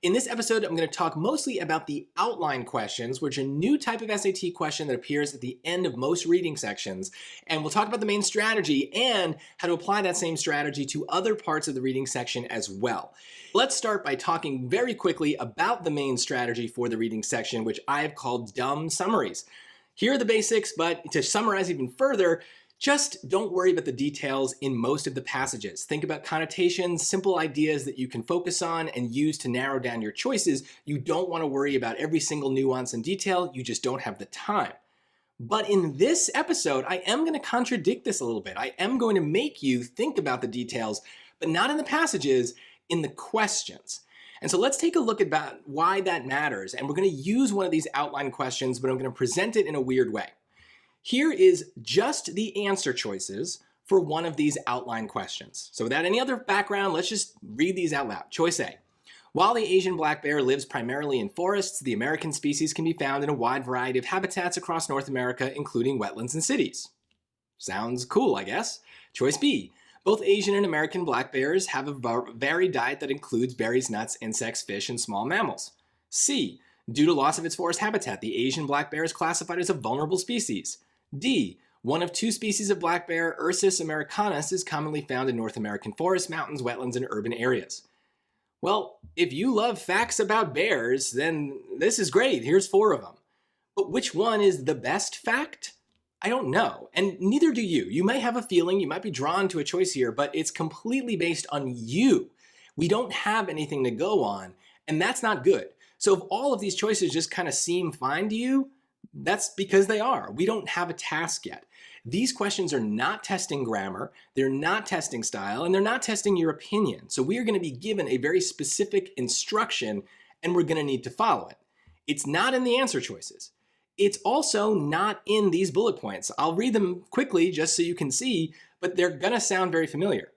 In this episode, I'm going to talk mostly about the outline questions, which are a new type of SAT question that appears at the end of most reading sections. And we'll talk about the main strategy and how to apply that same strategy to other parts of the reading section as well. Let's start by talking very quickly about the main strategy for the reading section, which I have called dumb summaries. Here are the basics, but to summarize even further, just don't worry about the details in most of the passages. Think about connotations, simple ideas that you can focus on and use to narrow down your choices. You don't want to worry about every single nuance and detail. You just don't have the time. But in this episode, I am going to contradict this a little bit. I am going to make you think about the details, but not in the passages, in the questions. And so let's take a look at why that matters. And we're going to use one of these outline questions, but I'm going to present it in a weird way. Here is just the answer choices for one of these outline questions. So without any other background, let's just read these out loud. Choice A. While the Asian black bear lives primarily in forests, the American species can be found in a wide variety of habitats across North America, including wetlands and cities. Sounds cool, I guess. Choice B. Both Asian and American black bears have a varied diet that includes berries, nuts, insects, fish, and small mammals. C. Due to loss of its forest habitat, the Asian black bear is classified as a vulnerable species. D. One of two species of black bear, Ursus americanus, is commonly found in North American forests, mountains, wetlands, and urban areas. Well, if you love facts about bears, then this is great. Here's 4 of them. But which one is the best fact? I don't know, and neither do you. You may have a feeling, you might be drawn to a choice here, but it's completely based on you. We don't have anything to go on, and that's not good. So if all of these choices just kind of seem fine to you, that's because they are. We don't have a task yet. These questions are not testing grammar, they're not testing style, and they're not testing your opinion. So we are going to be given a very specific instruction, and we're going to need to follow it. It's not in the answer choices. It's also not in these bullet points. I'll read them quickly just so you can see, but they're going to sound very familiar.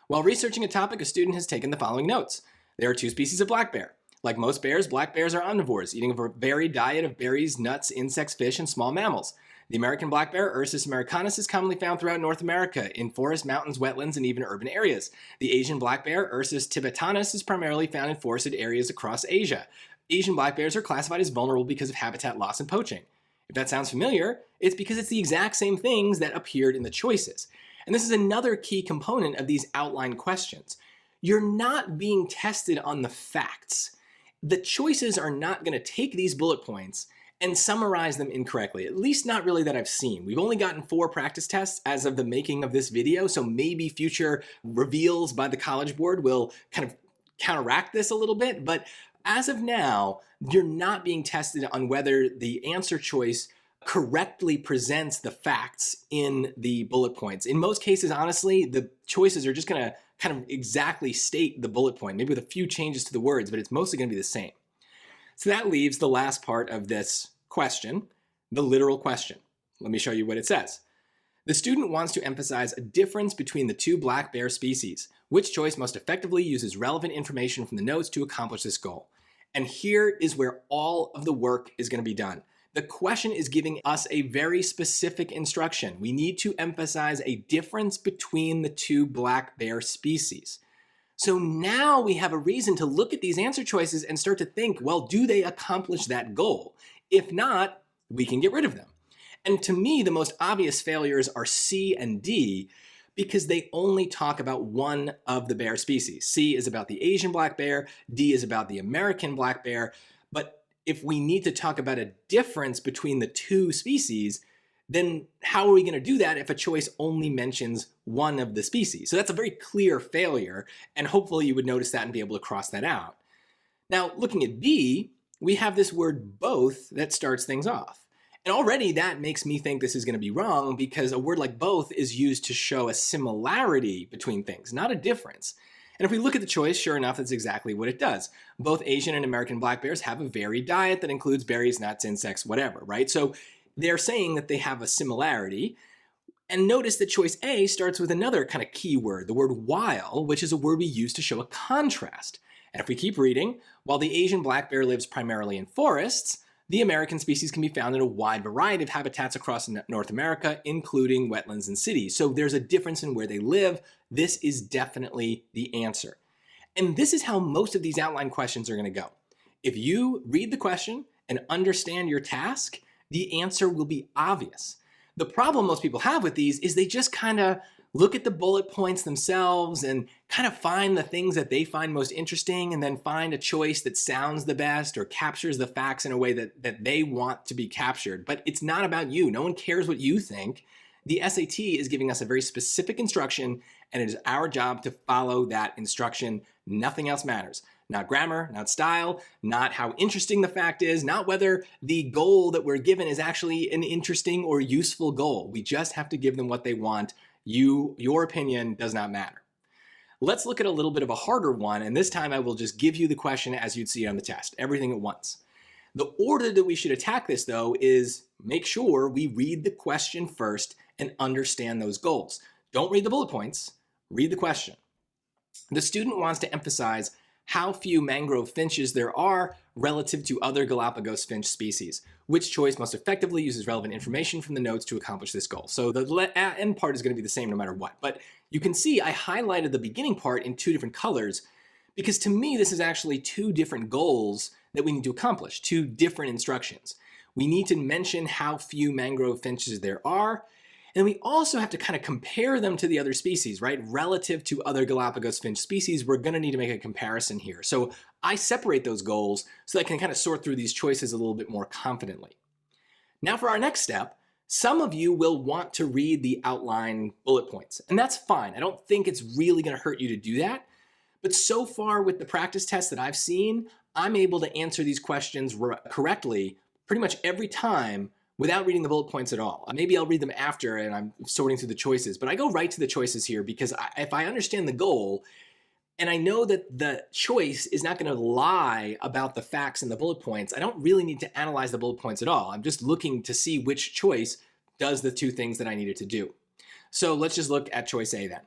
While researching a topic, a student has taken the following notes. There are 2 species of black bear. Like most bears, black bears are omnivores, eating a varied diet of berries, nuts, insects, fish, and small mammals. The American black bear, Ursus americanus, is commonly found throughout North America in forests, mountains, wetlands, and even urban areas. The Asian black bear, Ursus tibetanus, is primarily found in forested areas across Asia. Asian black bears are classified as vulnerable because of habitat loss and poaching. If that sounds familiar, it's because it's the exact same things that appeared in the choices. And this is another key component of these outline questions. You're not being tested on the facts. The choices are not going to take these bullet points and summarize them incorrectly, at least not really that I've seen. We've only gotten 4 practice tests as of the making of this video, so maybe future reveals by the College Board will kind of counteract this a little bit, but as of now, you're not being tested on whether the answer choice correctly presents the facts in the bullet points. In most cases, honestly, the choices are just going to kind of exactly state the bullet point, maybe with a few changes to the words, but it's mostly going to be the same. So that leaves the last part of this question, the literal question. Let me show you what it says. The student wants to emphasize a difference between the 2 black bear species. Which choice most effectively uses relevant information from the notes to accomplish this goal? And here is where all of the work is going to be done. The question is giving us a very specific instruction. We need to emphasize a difference between the 2 black bear species. So now we have a reason to look at these answer choices and start to think, well, do they accomplish that goal? If not, we can get rid of them. And to me, the most obvious failures are C and D because they only talk about one of the bear species. C is about the Asian black bear, D is about the American black bear, but if we need to talk about a difference between the 2 species, then how are we going to do that if a choice only mentions one of the species? So that's a very clear failure, and hopefully you would notice that and be able to cross that out. Now, looking at B, we have this word both that starts things off. And already that makes me think this is going to be wrong because a word like both is used to show a similarity between things, not a difference. And if we look at the choice, sure enough, that's exactly what it does. Both Asian and American black bears have a varied diet that includes berries, nuts, insects, whatever, right? So they're saying that they have a similarity. And notice that choice A starts with another kind of key word, the word while, which is a word we use to show a contrast. And if we keep reading, while the Asian black bear lives primarily in forests, the American species can be found in a wide variety of habitats across North America, including wetlands and cities. So there's a difference in where they live. This is definitely the answer. And this is how most of these outline questions are going to go. If you read the question and understand your task, the answer will be obvious. The problem most people have with these is they just kind of look at the bullet points themselves and kind of find the things that they find most interesting and then find a choice that sounds the best or captures the facts in a way that they want to be captured. But it's not about you. No one cares what you think. The SAT is giving us a very specific instruction, and it is our job to follow that instruction. Nothing else matters. Not grammar, not style, not how interesting the fact is, not whether the goal that we're given is actually an interesting or useful goal. We just have to give them what they want. Your opinion does not matter. Let's look at a little bit of a harder one, and this time I will just give you the question as you'd see it on the test, everything at once. The order that we should attack this, though, is make sure we read the question first and understand those goals. Don't read the bullet points, read the question. The student wants to emphasize how few mangrove finches there are relative to other Galapagos finch species. Which choice most effectively uses relevant information from the notes to accomplish this goal? So the end part is going to be the same no matter what. But you can see I highlighted the beginning part in two different colors because to me this is actually two different goals that we need to accomplish, two different instructions. We need to mention how few mangrove finches there are, and we also have to kind of compare them to the other species, right? Relative to other Galapagos finch species, we're going to need to make a comparison here. So I separate those goals so that I can kind of sort through these choices a little bit more confidently. Now for our next step, some of you will want to read the outline bullet points, and that's fine. I don't think it's really going to hurt you to do that. But so far with the practice tests that I've seen, I'm able to answer these questions correctly pretty much every time without reading the bullet points at all. Maybe I'll read them after and I'm sorting through the choices, but I go right to the choices here because if I understand the goal and I know that the choice is not going to lie about the facts in the bullet points, I don't really need to analyze the bullet points at all. I'm just looking to see which choice does the two things that I needed to do. So let's just look at choice A then.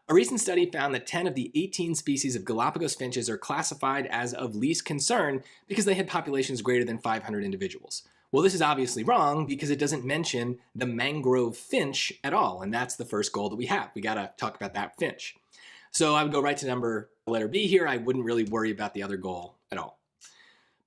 A recent study found that 10 of the 18 species of Galapagos finches are classified as of least concern because they had populations greater than 500 individuals. Well, this is obviously wrong because it doesn't mention the mangrove finch at all, and that's the first goal that we have. We got to talk about that finch. So I would go right to letter B here. I wouldn't really worry about the other goal at all.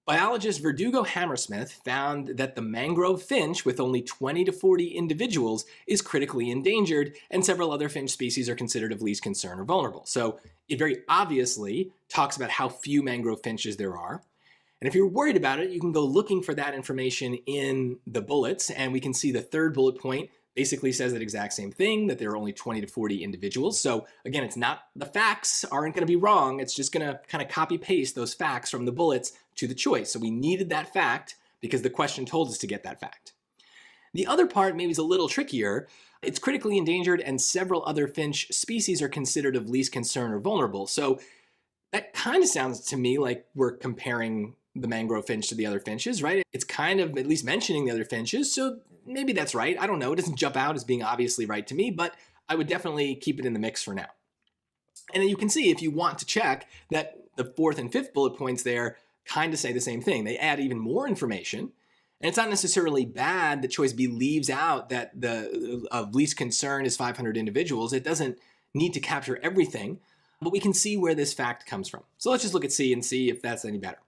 Biologist Verdugo Hammersmith found that the mangrove finch with only 20 to 40 individuals is critically endangered, and several other finch species are considered of least concern or vulnerable. So it very obviously talks about how few mangrove finches there are. And if you're worried about it, you can go looking for that information in the bullets, and we can see the third bullet point basically says that exact same thing, that there are only 20 to 40 individuals. So again, it's not, the facts aren't going to be wrong. It's just going to kind of copy paste those facts from the bullets to the choice. So we needed that fact because the question told us to get that fact. The other part maybe is a little trickier. It's critically endangered and several other finch species are considered of least concern or vulnerable. So that kind of sounds to me like we're comparing the mangrove finch to the other finches, right? It's kind of at least mentioning the other finches, so maybe that's right. I don't know. It doesn't jump out as being obviously right to me, but I would definitely keep it in the mix for now. And then you can see if you want to check that the fourth and fifth bullet points there kind of say the same thing. They add even more information. And it's not necessarily bad that choice B leaves out that the of least concern is 500 individuals. It doesn't need to capture everything, but we can see where this fact comes from. So let's just look at C and see if that's any better.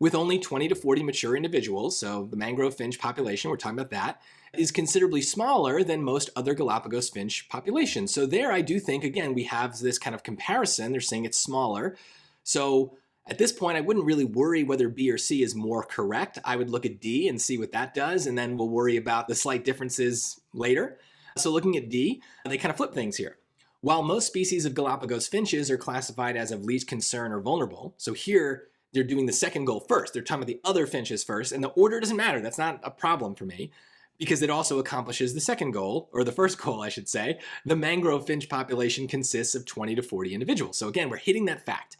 With only 20 to 40 mature individuals, so the mangrove finch population, we're talking about that, is considerably smaller than most other Galapagos finch populations. So there I do think, again, we have this kind of comparison. They're saying it's smaller. So at this point, I wouldn't really worry whether B or C is more correct. I would look at D and see what that does, and then we'll worry about the slight differences later. So looking at D, they kind of flip things here. While most species of Galapagos finches are classified as of least concern or vulnerable, so here they're doing the second goal first. They're talking about the other finches first, and the order doesn't matter. That's not a problem for me because it also accomplishes the second goal, or the first goal, I should say. The mangrove finch population consists of 20 to 40 individuals. So again, we're hitting that fact.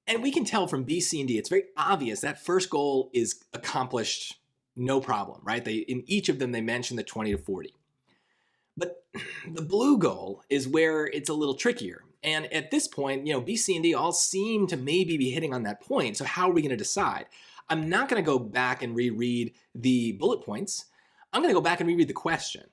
And we can tell from B, C, and D, it's very obvious that first goal is accomplished no problem, right? In each of them, they mention the 20 to 40. But the blue goal is where it's a little trickier. And at this point, B, C, and D all seem to maybe be hitting on that point. So how are we going to decide? I'm not going to go back and reread the bullet points. I'm going to go back and reread the question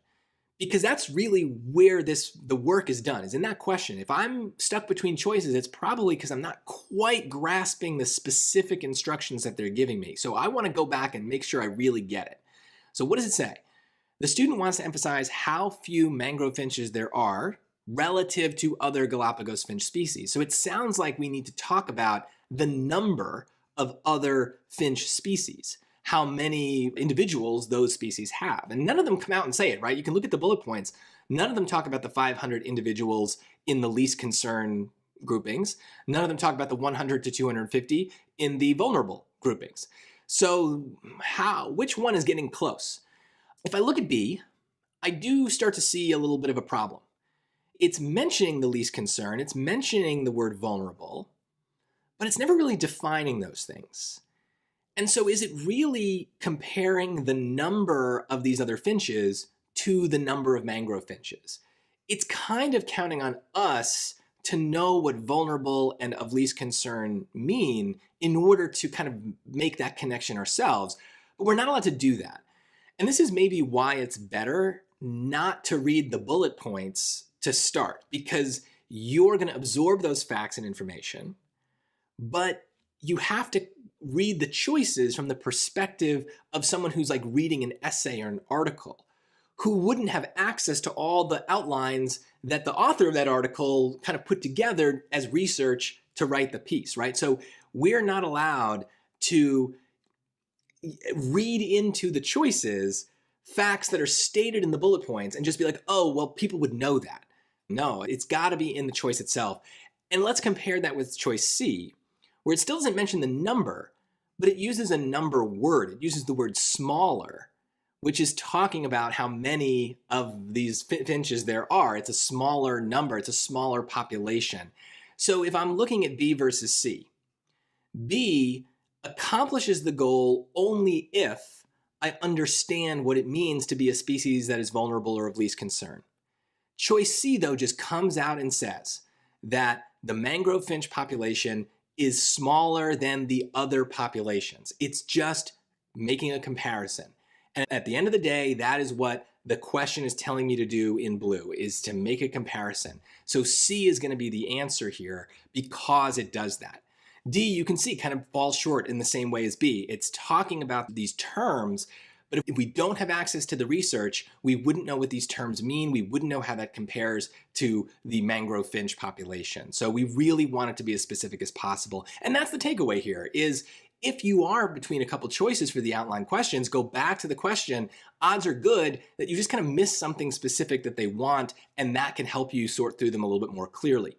Because that's really where the work is done, is in that question. If I'm stuck between choices, it's probably because I'm not quite grasping the specific instructions that they're giving me. So I want to go back and make sure I really get it. So what does it say? The student wants to emphasize how few mangrove finches there are relative to other Galapagos finch species. So it sounds like we need to talk about the number of other finch species, how many individuals those species have. And none of them come out and say it, right? You can look at the bullet points. None of them talk about the 500 individuals in the least concern groupings. None of them talk about the 100 to 250 in the vulnerable groupings. So which one is getting close? If I look at B, I do start to see a little bit of a problem. It's mentioning the least concern, it's mentioning the word vulnerable, but it's never really defining those things. And so is it really comparing the number of these other finches to the number of mangrove finches? It's kind of counting on us to know what vulnerable and of least concern mean in order to kind of make that connection ourselves, but we're not allowed to do that. And this is maybe why it's better not to read the bullet points to start, because you're going to absorb those facts and information, but you have to read the choices from the perspective of someone who's like reading an essay or an article, who wouldn't have access to all the outlines that the author of that article kind of put together as research to write the piece, right? So we're not allowed to read into the choices facts that are stated in the bullet points and just be like, oh, well, people would know that. No, it's got to be in the choice itself. And let's compare that with choice C, where it still doesn't mention the number, but it uses a number word. It uses the word smaller, which is talking about how many of these finches there are. It's a smaller number. It's a smaller population. So if I'm looking at B versus C, B accomplishes the goal only if I understand what it means to be a species that is vulnerable or of least concern. Choice C, though, just comes out and says that the mangrove finch population is smaller than the other populations. It's just making a comparison. And at the end of the day, that is what the question is telling me to do in blue, is to make a comparison. So C is going to be the answer here because it does that. D, you can see, kind of falls short in the same way as B. It's talking about these terms, but if we don't have access to the research, we wouldn't know what these terms mean. We wouldn't know how that compares to the mangrove finch population. So we really want it to be as specific as possible. And that's the takeaway here, is if you are between a couple choices for the outline questions, go back to the question. Odds are good that you just kind of miss something specific that they want, and that can help you sort through them a little bit more clearly.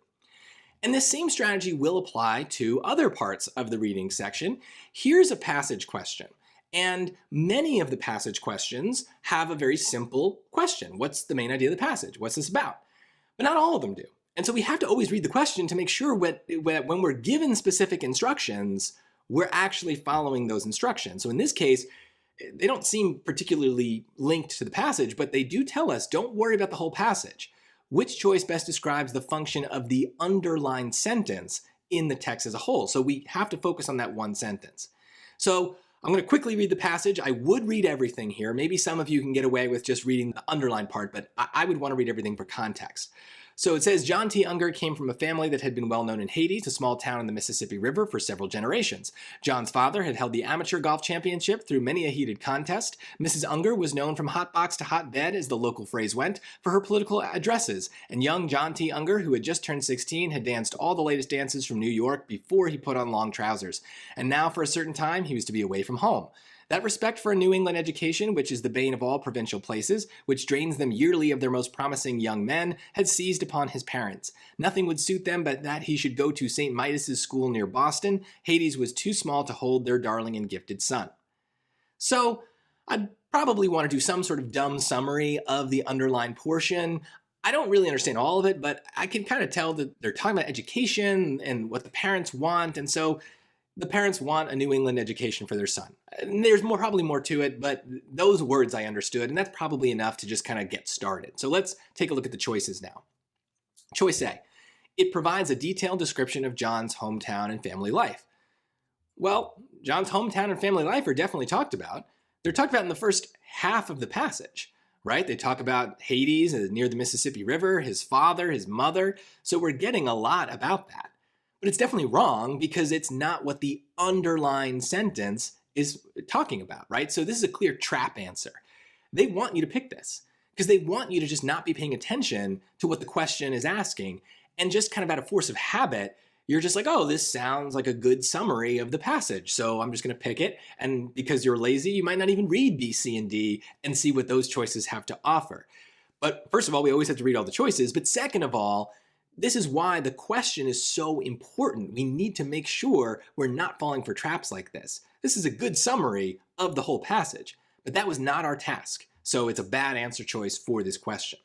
And this same strategy will apply to other parts of the reading section. Here's a passage question. And many of the passage questions have a very simple question. What's the main idea of the passage? What's this about? But not all of them do. And so we have to always read the question to make sure when we're given specific instructions, we're actually following those instructions. So in this case, they don't seem particularly linked to the passage, but they do tell us, don't worry about the whole passage. Which choice best describes the function of the underlined sentence in the text as a whole? So we have to focus on that one sentence. So I'm going to quickly read the passage. I would read everything here. Maybe some of you can get away with just reading the underlined part, but I would want to read everything for context. So it says, John T. Unger came from a family that had been well known in Hades, a small town in the Mississippi River, for several generations. John's father had held the amateur golf championship through many a heated contest. Mrs. Unger was known from hot box to hot bed, as the local phrase went, for her political addresses. And young John T. Unger, who had just turned 16, had danced all the latest dances from New York before he put on long trousers. And now, for a certain time, he was to be away from home. That respect for a New England education, which is the bane of all provincial places, which drains them yearly of their most promising young men, had seized upon his parents. Nothing would suit them but that he should go to St. Midas's school near Boston. Hades was too small to hold their darling and gifted son. So I'd probably want to do some sort of dumb summary of the underlined portion. I don't really understand all of it, but I can kind of tell that they're talking about education and what the parents want, and so the parents want a New England education for their son. And there's probably more to it, but those words I understood, and that's probably enough to just kind of get started. So let's take a look at the choices now. Choice A, it provides a detailed description of John's hometown and family life. Well, John's hometown and family life are definitely talked about. They're talked about in the first half of the passage, right? They talk about Hades near the Mississippi River, his father, his mother. So we're getting a lot about that. But it's definitely wrong because it's not what the underlying sentence is talking about, right? So this is a clear trap answer. They want you to pick this because they want you to just not be paying attention to what the question is asking, and just kind of out of force of habit, you're just like, oh, this sounds like a good summary of the passage, so I'm just going to pick it. And because you're lazy, you might not even read B, C, and D and see what those choices have to offer. But first of all, we always have to read all the choices. But second of all, this is why the question is so important. We need to make sure we're not falling for traps like this. This is a good summary of the whole passage, but that was not our task. So it's a bad answer choice for this question.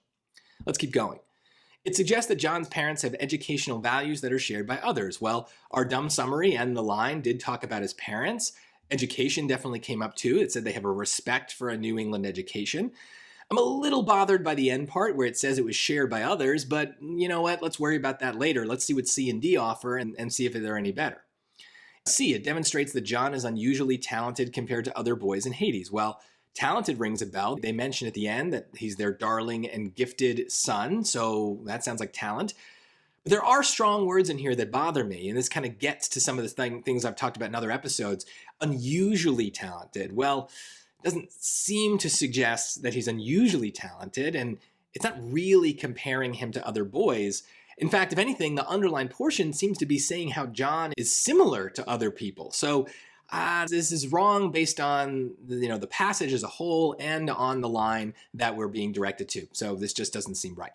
Let's keep going. It suggests that John's parents have educational values that are shared by others. Well, our dumb summary and the line did talk about his parents. Education definitely came up too. It said they have a respect for a New England education. I'm a little bothered by the end part where it says it was shared by others, but you know what? Let's worry about that later. Let's see what C and D offer and see if they're any better. C, it demonstrates that John is unusually talented compared to other boys in Hades. Well, talented rings a bell. They mention at the end that he's their darling and gifted son, so that sounds like talent. But there are strong words in here that bother me, and this kind of gets to some of the things I've talked about in other episodes. Unusually talented. Well, it doesn't seem to suggest that he's unusually talented, and it's not really comparing him to other boys. In fact, if anything, the underlined portion seems to be saying how John is similar to other people. So this is wrong based on the passage as a whole and on the line that we're being directed to. So this just doesn't seem right.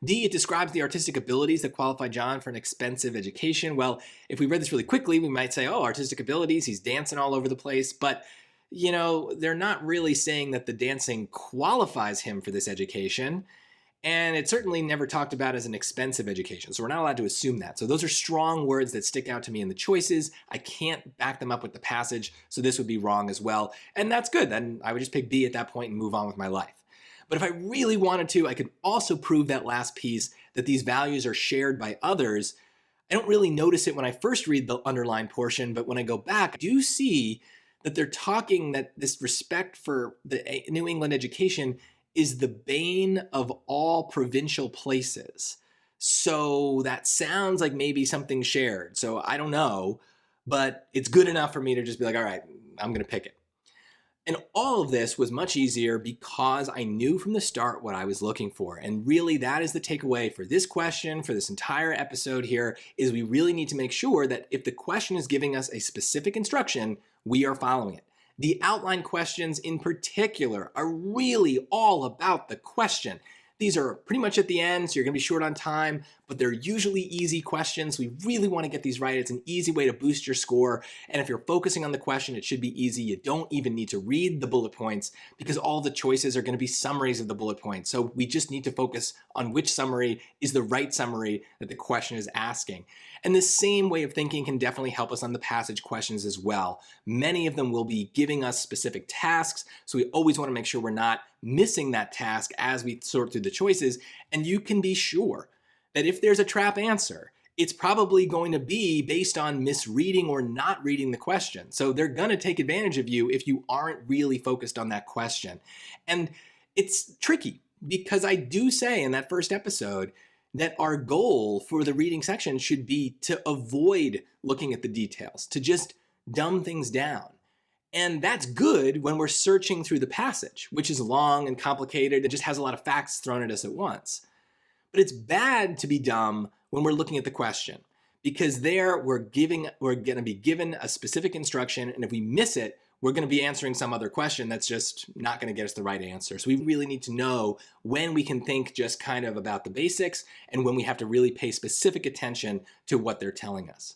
D, it describes the artistic abilities that qualify John for an expensive education. Well, if we read this really quickly, we might say, oh, artistic abilities, he's dancing all over the place. But they're not really saying that the dancing qualifies him for this education. And it's certainly never talked about as an expensive education. So we're not allowed to assume that. So those are strong words that stick out to me in the choices. I can't back them up with the passage. So this would be wrong as well. And that's good. Then I would just pick B at that point and move on with my life. But if I really wanted to, I could also prove that last piece that these values are shared by others. I don't really notice it when I first read the underlined portion, but when I go back, I do see that they're talking that this respect for the New England education is the bane of all provincial places. So that sounds like maybe something shared. So I don't know, but it's good enough for me to just be like, all right, I'm going to pick it. And all of this was much easier because I knew from the start what I was looking for. And really, that is the takeaway for this question, for this entire episode here, is we really need to make sure that if the question is giving us a specific instruction, we are following it. The outline questions in particular are really all about the question. These are pretty much at the end, so you're gonna be short on time, but they're usually easy questions. We really wanna get these right. It's an easy way to boost your score. And if you're focusing on the question, it should be easy. You don't even need to read the bullet points because all the choices are gonna be summaries of the bullet points. So we just need to focus on which summary is the right summary that the question is asking. And this same way of thinking can definitely help us on the passage questions as well. Many of them will be giving us specific tasks, so we always wanna make sure we're not missing that task as we sort through the choices. And you can be sure that if there's a trap answer, it's probably going to be based on misreading or not reading the question. So they're going to take advantage of you if you aren't really focused on that question. And it's tricky because I do say in that first episode that our goal for the reading section should be to avoid looking at the details, to just dumb things down. And that's good when we're searching through the passage, which is long and complicated and just has a lot of facts thrown at us at once. But it's bad to be dumb when we're looking at the question, because there we're going to be given a specific instruction, and if we miss it, we're going to be answering some other question that's just not going to get us the right answer. So we really need to know when we can think just kind of about the basics and when we have to really pay specific attention to what they're telling us.